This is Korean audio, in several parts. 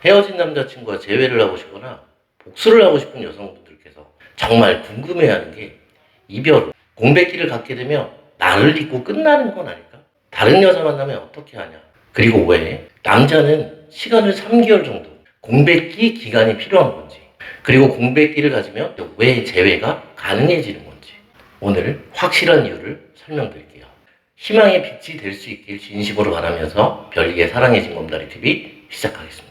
헤어진 남자친구와 재회를 하고 싶거나 복수를 하고 싶은 여성분들께서 정말 궁금해하는 게 이별 후 공백기를 갖게 되면 나를 잊고 끝나는 건 아닐까? 다른 여자 만나면 어떻게 하냐? 그리고 왜 남자는 시간을 3개월 정도 공백기 기간이 필요한 건지, 그리고 공백기를 가지면 왜 재회가 가능해지는 건지 오늘 확실한 이유를 설명드릴게요. 희망의 빛이 될 수 있길 진심으로 바라면서 별리의 사랑의 징검다리 TV 시작하겠습니다.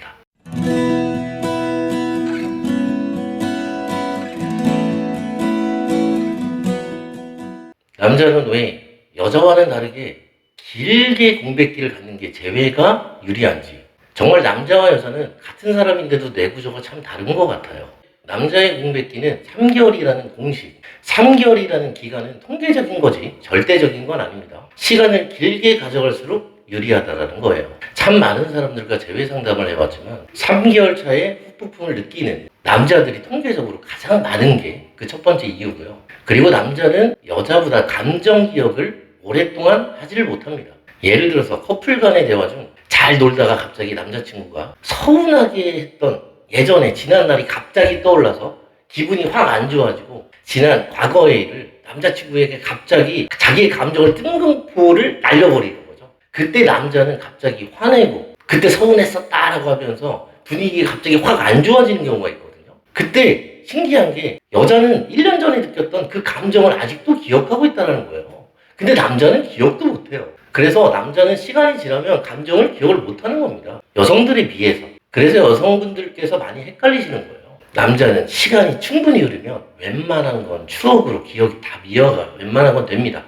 남자는 왜 여자와는 다르게 길게 공백기를 갖는 게 재회가 유리한지, 정말 남자와 여자는 같은 사람인데도 뇌구조가 참 다른 것 같아요. 남자의 공백기는 3개월이라는 공식, 3개월이라는 기간은 통계적인 거지 절대적인 건 아닙니다. 시간을 길게 가져갈수록 유리하다라는 거예요. 참 많은 사람들과 재회 상담을 해봤지만 3개월 차에 후폭풍을 느끼는 남자들이 통계적으로 가장 많은 게 그 첫 번째 이유고요. 그리고 남자는 여자보다 감정 기억을 오랫동안 하지를 못합니다. 예를 들어서 커플 간의 대화 중 잘 놀다가 갑자기 남자친구가 서운하게 했던 예전에 지난 날이 갑자기 떠올라서 기분이 확 안 좋아지고 지난 과거의 일을 남자친구에게 갑자기 자기의 감정을 뜬금포를 날려버리는 거죠. 그때 남자는 갑자기 화내고 그때 서운했었다라고 하면서 분위기가 갑자기 확 안 좋아지는 경우가 있거든요. 그때 신기한 게 여자는 1년 전에 느꼈던 그 감정을 아직도 기억하고 있다는 거예요. 근데 남자는 기억도 못해요. 그래서 남자는 시간이 지나면 감정을 기억을 못하는 겁니다. 여성들에 비해서. 그래서 여성분들께서 많이 헷갈리시는 거예요. 남자는 시간이 충분히 흐르면 웬만한 건 추억으로 기억이 다 미어가요. 웬만한 건 됩니다.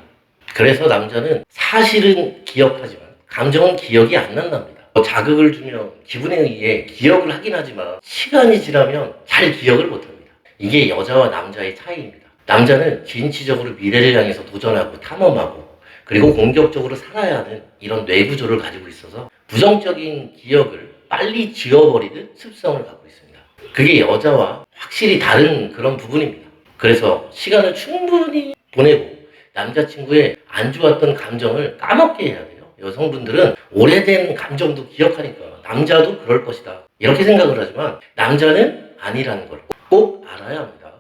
그래서 남자는 사실은 기억하지만 감정은 기억이 안 난답니다. 자극을 주면 기분에 의해 기억을 하긴 하지만 시간이 지나면 잘 기억을 못합니다. 이게 여자와 남자의 차이입니다. 남자는 진취적으로 미래를 향해서 도전하고 탐험하고 그리고 공격적으로 살아야 하는 이런 뇌구조를 가지고 있어서 부정적인 기억을 빨리 지워버리는 습성을 갖고 있습니다. 그게 여자와 확실히 다른 그런 부분입니다. 그래서 시간을 충분히 보내고 남자친구의 안 좋았던 감정을 까먹게 해야 돼요. 여성분들은 오래된 감정도 기억하니까 남자도 그럴 것이다 이렇게 생각을 하지만 남자는 아니라는 걸 꼭 알아야 합니다.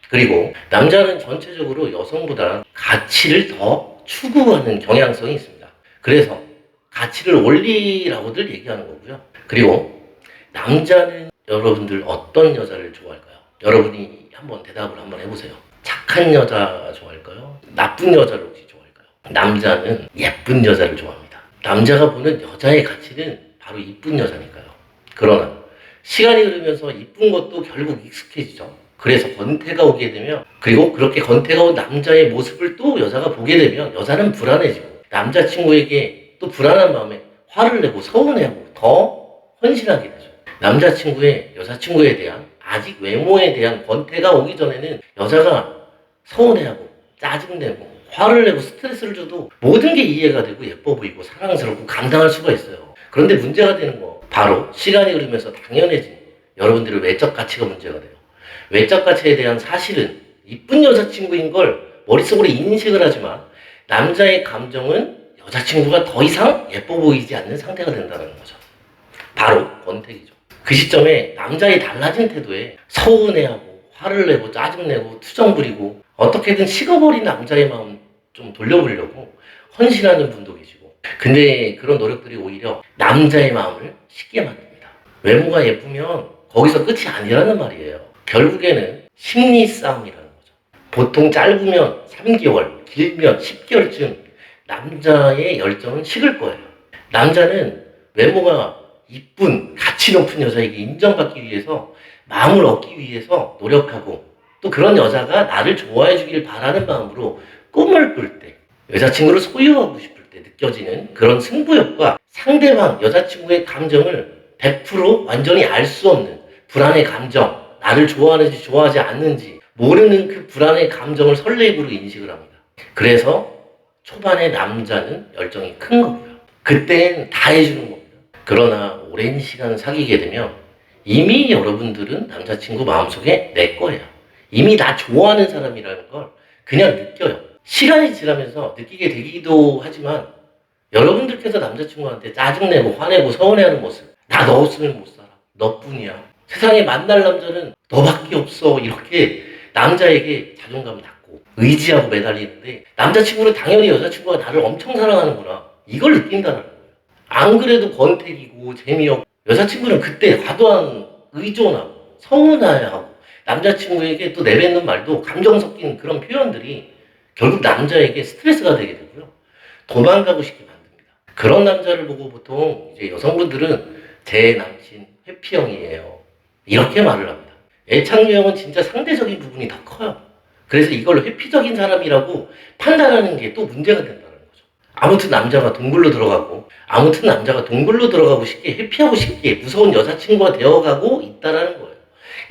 그리고 남자는 전체적으로 여성보다 가치를 더 추구하는 경향성이 있습니다. 그래서 가치를 올리라고들 얘기하는 거고요. 그리고 남자는 여러분들 어떤 여자를 좋아할까요? 여러분이 한번 대답을 한번 해보세요. 착한 여자 좋아할까요? 나쁜 여자를 혹시 좋아할까요? 남자는 예쁜 여자를 좋아합니다. 남자가 보는 여자의 가치는 바로 이쁜 여자니까요. 그러나 시간이 흐르면서 이쁜 것도 결국 익숙해지죠. 그래서 권태가 오게 되면, 그리고 그렇게 권태가 온 남자의 모습을 또 여자가 보게 되면 여자는 불안해지고 남자친구에게 또 불안한 마음에 화를 내고 서운해하고 더 헌신하게 되죠. 남자친구의 여자친구에 대한 아직 외모에 대한 권태가 오기 전에는 여자가 서운해하고 짜증내고 화를 내고 스트레스를 줘도 모든 게 이해가 되고 예뻐 보이고 사랑스럽고 감당할 수가 있어요. 그런데 문제가 되는 거 바로 시간이 흐르면서 당연해진 여러분들의 외적 가치가 문제가 돼요. 외적 가치에 대한 사실은 이쁜 여자친구인 걸 머릿속으로 인식을 하지만 남자의 감정은 여자친구가 더 이상 예뻐 보이지 않는 상태가 된다는 거죠. 바로 권태기죠. 그 시점에 남자의 달라진 태도에 서운해하고 화를 내고 짜증내고 투정 부리고 어떻게든 식어버린 남자의 마음 좀 돌려보려고 헌신하는 분도 계시고, 근데 그런 노력들이 오히려 남자의 마음을 식게 만듭니다. 외모가 예쁘면 거기서 끝이 아니라는 말이에요. 결국에는 심리 싸움이라는 거죠. 보통 짧으면 3개월, 길면 10개월쯤 남자의 열정은 식을 거예요. 남자는 외모가 이쁜, 가치 높은 여자에게 인정받기 위해서 마음을 얻기 위해서 노력하고 또 그런 여자가 나를 좋아해 주길 바라는 마음으로 꿈을 꿀 때, 여자친구를 소유하고 싶을 때 느껴지는 그런 승부욕과 상대방 여자친구의 감정을 100% 완전히 알 수 없는 불안의 감정, 나를 좋아하는지 좋아하지 않는지 모르는 그 불안의 감정을 설레임으로 인식을 합니다. 그래서 초반에 남자는 열정이 큰 거고요. 그땐 다 해주는 겁니다. 그러나 오랜 시간 사귀게 되면 이미 여러분들은 남자친구 마음속에 내 거예요. 이미 나 좋아하는 사람이라는 걸 그냥 느껴요. 시간이 지나면서 느끼게 되기도 하지만 여러분들께서 남자친구한테 짜증내고 화내고 서운해하는 모습, 나 너 없으면 못 살아, 너뿐이야. 세상에 만날 남자는 너밖에 없어. 이렇게 남자에게 자존감을 닫고 의지하고 매달리는데 남자친구는 당연히 여자친구가 나를 엄청 사랑하는구나. 이걸 느낀다는 거예요. 안 그래도 권태기고 재미없고 여자친구는 그때 과도한 의존하고 서운해하고 남자친구에게 또 내뱉는 말도 감정 섞인 그런 표현들이 결국 남자에게 스트레스가 되게 되고요. 도망가고 싶게 만듭니다. 그런 남자를 보고 보통 이제 여성분들은 제 남친 회피형이에요. 이렇게 말을 합니다. 애착 유형은 진짜 상대적인 부분이 더 커요. 그래서 이걸 회피적인 사람이라고 판단하는 게 또 문제가 된다는 거죠. 아무튼 남자가 동굴로 들어가고 싶게 회피하고 싶게 무서운 여자친구가 되어가고 있다라는 거예요.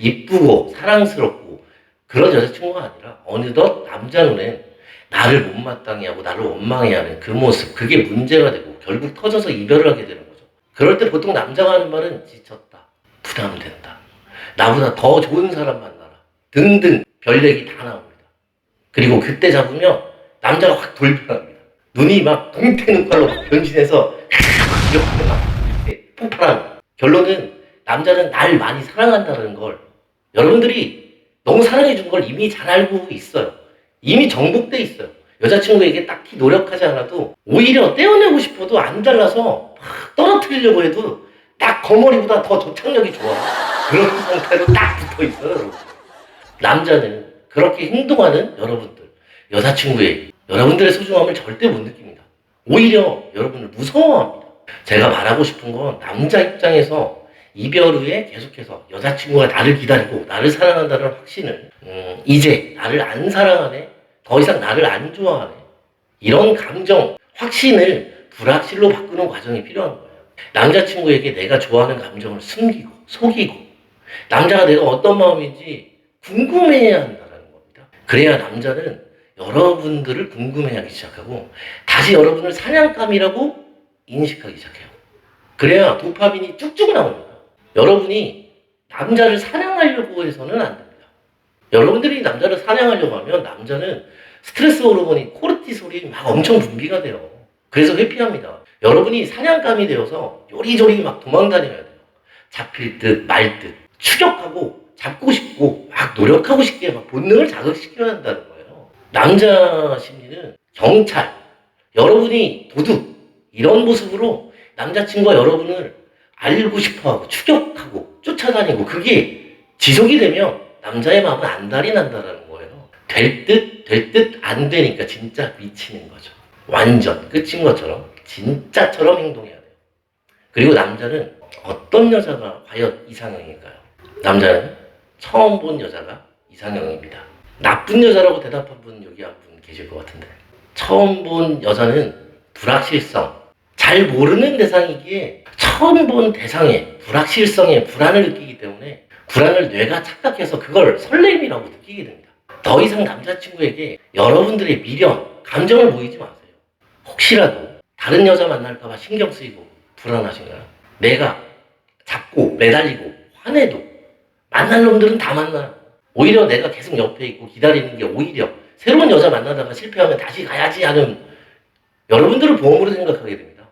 이쁘고 사랑스럽고 그런 여자친구가 아니라 어느덧 남자 눈엔 나를 못마땅해 하고 나를 원망해하는 그 모습, 그게 문제가 되고 결국 터져서 이별을 하게 되는 거죠. 그럴 때 보통 남자가 하는 말은 지쳤다, 부담된다, 나보다 더 좋은 사람 만나라 등등 별 얘기 다 나옵니다. 그리고 그때 잡으면 남자가 확 돌변합니다. 눈이 막 동태 눈깔로 변신해서 이렇게 막 이렇게 폭발하는. 결론은 남자는 날 많이 사랑한다는 걸 여러분들이 너무 사랑해준 걸 이미 잘 알고 있어요. 이미 정복돼 있어요. 여자친구에게 딱히 노력하지 않아도 오히려 떼어내고 싶어도 안 잘라서 막 떨어뜨리려고 해도 딱 거머리보다 더 접착력이 좋아. 그런 상태로 딱 붙어 있어요, 여러분. 남자는 그렇게 행동하는 여러분들의 소중함을 절대 못 느낍니다. 오히려 여러분을 무서워합니다. 제가 말하고 싶은 건 남자 입장에서 이별 후에 계속해서 여자친구가 나를 기다리고 나를 사랑한다는 확신을 이제 나를 안 사랑하네, 더 이상 나를 안 좋아하네, 이런 감정, 확신을 불확실로 바꾸는 과정이 필요한 거예요. 남자친구에게 내가 좋아하는 감정을 숨기고 속이고 남자가 내가 어떤 마음인지 궁금해해야 한다는 겁니다. 그래야 남자는 여러분들을 궁금해하기 시작하고 다시 여러분을 사냥감이라고 인식하기 시작해요. 그래야 도파민이 쭉쭉 나옵니다. 여러분이 남자를 사냥하려고 해서는 안 됩니다. 여러분들이 남자를 사냥하려고 하면 남자는 스트레스 호르몬이 코르티솔이 막 엄청 분비가 돼요. 그래서 회피합니다. 여러분이 사냥감이 되어서 요리조리 막 도망다녀야 돼요. 잡힐 듯 말 듯 추격하고 잡고 싶고 막 노력하고 싶게 막 본능을 자극시켜야 한다는 거예요. 남자 심리는 경찰, 여러분이 도둑, 이런 모습으로 남자친구가 여러분을 알고 싶어하고 추격하고 쫓아다니고 그게 지속이 되면 남자의 마음은 안달이 난다는 거예요. 될 듯 안 되니까 진짜 미치는 거죠. 완전 끝인 것처럼 진짜처럼 행동해야 돼요. 그리고 남자는 어떤 여자가 과연 이상형일까요? 남자는 처음 본 여자가 이상형입니다. 나쁜 여자라고 대답한 분 여기 한 분 계실 것 같은데, 처음 본 여자는 불확실성, 잘 모르는 대상이기에 처음 본 대상의 불확실성에 불안을 느끼기 때문에 불안을 뇌가 착각해서 그걸 설렘이라고 느끼게 됩니다. 더 이상 남자친구에게 여러분들의 미련, 감정을 보이지 마세요. 혹시라도 다른 여자 만날까봐 신경 쓰이고 불안하신가요? 내가 잡고 매달리고 화내도 만날 놈들은 다 만나요. 오히려 내가 계속 옆에 있고 기다리는 게 오히려 새로운 여자 만나다가 실패하면 다시 가야지 하는 여러분들을 보험으로 생각하게 됩니다.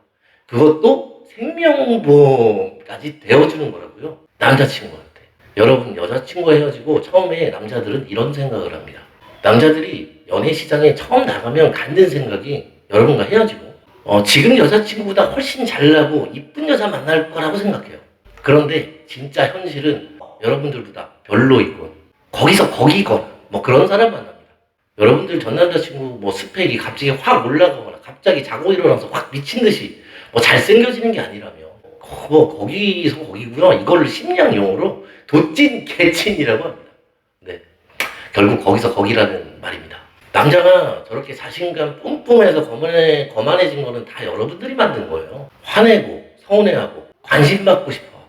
그것도 생명보험까지 되어주는 거라고요. 남자친구한테. 여러분 여자친구와 헤어지고 처음에 남자들은 이런 생각을 합니다. 남자들이 연애 시장에 처음 나가면 갖는 생각이 여러분과 헤어지고 지금 여자친구보다 훨씬 잘나고 이쁜 여자 만날 거라고 생각해요. 그런데 진짜 현실은 여러분들보다 별로이고 거기서 거기거나 뭐 그런 사람 만납니다. 여러분들 전 남자친구 뭐 스펙이 갑자기 확 올라가거나 갑자기 자고 일어나서 확 미친 듯이 뭐 잘생겨지는 게 아니라며 거기서 거기고요. 이걸 심리학 용어로 도찐 개찐이라고 합니다. 네, 결국 거기서 거기라는 말입니다. 남자가 저렇게 자신감 뿜뿜해서 거만해진 거는 다 여러분들이 만든 거예요. 화내고 서운해하고 관심받고 싶어하고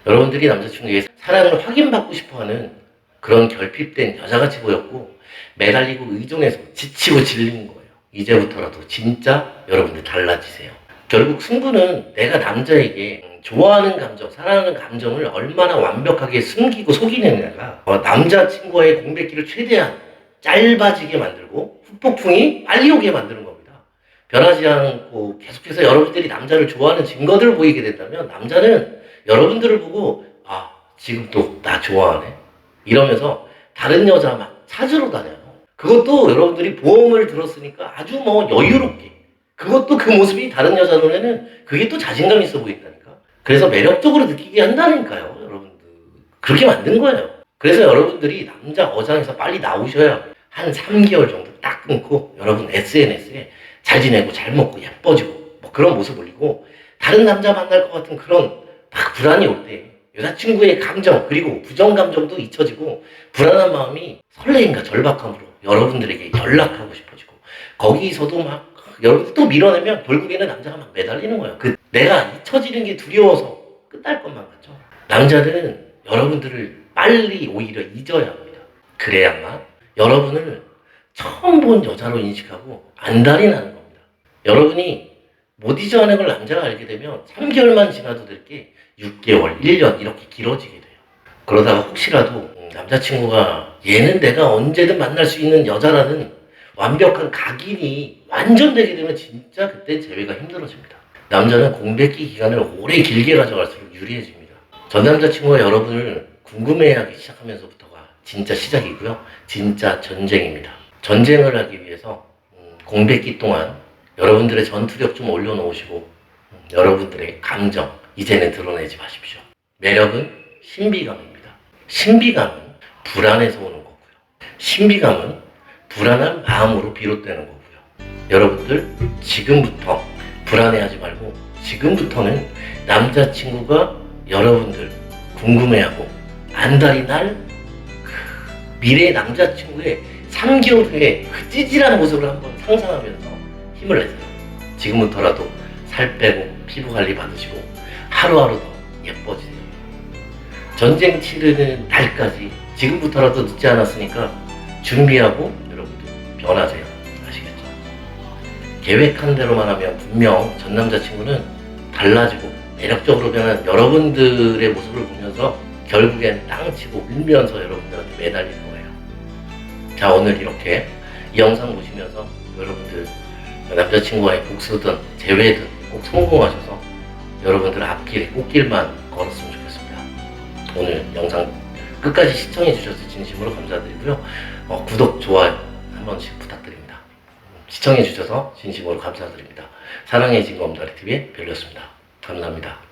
여러분들이 남자친구에게 사랑을 확인받고 싶어하는 그런 결핍된 여자같이 보였고 매달리고 의존해서 지치고 질린 거예요. 이제부터라도 진짜 여러분들 달라지세요. 결국 승부는 내가 남자에게 좋아하는 감정, 사랑하는 감정을 얼마나 완벽하게 숨기고 속이느냐가 남자친구와의 공백기를 최대한 짧아지게 만들고 후폭풍이 빨리 오게 만드는 겁니다. 변하지 않고 계속해서 여러분들이 남자를 좋아하는 증거들을 보이게 된다면 남자는 여러분들을 보고 지금 또 나 좋아하네? 이러면서 다른 여자 막 찾으러 다녀요. 그것도 여러분들이 보험을 들었으니까 아주 뭐 여유롭게. 그것도 그 모습이 다른 여자 눈에는 그게 또 자신감 있어 보인다니까. 그래서 매력적으로 느끼게 한다니까요, 여러분들. 그렇게 만든 거예요. 그래서 여러분들이 남자 어장에서 빨리 나오셔야 한 3개월 정도 딱 끊고 여러분 SNS에 잘 지내고 잘 먹고 예뻐지고 뭐 그런 모습 올리고 다른 남자 만날 것 같은 그런 막 불안이 올 때 여자친구의 감정 그리고 부정 감정도 잊혀지고 불안한 마음이 설레임과 절박함으로 여러분들에게 연락하고 싶어지고 거기서도 막 여러분들 또 밀어내면 결국에는 남자가 막 매달리는 거예요. 그 내가 잊혀지는 게 두려워서 끝날 것만 같죠. 남자들은 여러분들을 빨리 오히려 잊어야 합니다. 그래야만 여러분을 처음 본 여자로 인식하고 안달이 나는 겁니다. 여러분이 못 잊어하는 걸 남자가 알게 되면 3개월만 지나도 될 게 6개월, 1년 이렇게 길어지게 돼요. 그러다가 혹시라도 남자친구가 얘는 내가 언제든 만날 수 있는 여자라는 완벽한 각인이 완전되게 되면 진짜 그때 재회가 힘들어집니다. 남자는 공백기 기간을 오래 길게 가져갈수록 유리해집니다. 전 남자친구가 여러분을 궁금해하기 시작하면서부터가 진짜 시작이고요. 진짜 전쟁입니다. 전쟁을 하기 위해서 공백기 동안 여러분들의 전투력 좀 올려놓으시고 여러분들의 감정 이제는 드러내지 마십시오. 매력은 신비감입니다. 신비감은 불안에서 오는 거고요. 신비감은 불안한 마음으로 비롯되는 거고요. 여러분들 지금부터 불안해하지 말고 지금부터는 남자친구가 여러분들 궁금해하고 안달이 날 그 미래의 남자친구의 3개월 후에 그 찌질한 모습을 한번 상상하면서 힘을 내세요. 지금부터라도 살 빼고 피부 관리 받으시고 하루하루 더 예뻐지세요. 전쟁 치르는 날까지 지금부터라도 늦지 않았으니까 준비하고 여러분들 변하세요. 아시겠죠? 계획한 대로만 하면 분명 전 남자친구는 달라지고 매력적으로 변한 여러분들의 모습을 보면서 결국엔 땅치고 울면서 여러분들한테 매달릴 거예요. 자, 오늘 이렇게 이 영상 보시면서 여러분들 남자친구와의 복수든 재회든 꼭 성공하셔서 여러분들 앞길에 꽃길만 걸었으면 좋겠습니다. 오늘 영상 끝까지 시청해 주셔서 진심으로 감사드리고요. 구독, 좋아요 한 번씩 부탁드립니다. 시청해 주셔서 진심으로 감사드립니다. 사랑의 진검다리TV의 별이었습니다. 감사합니다.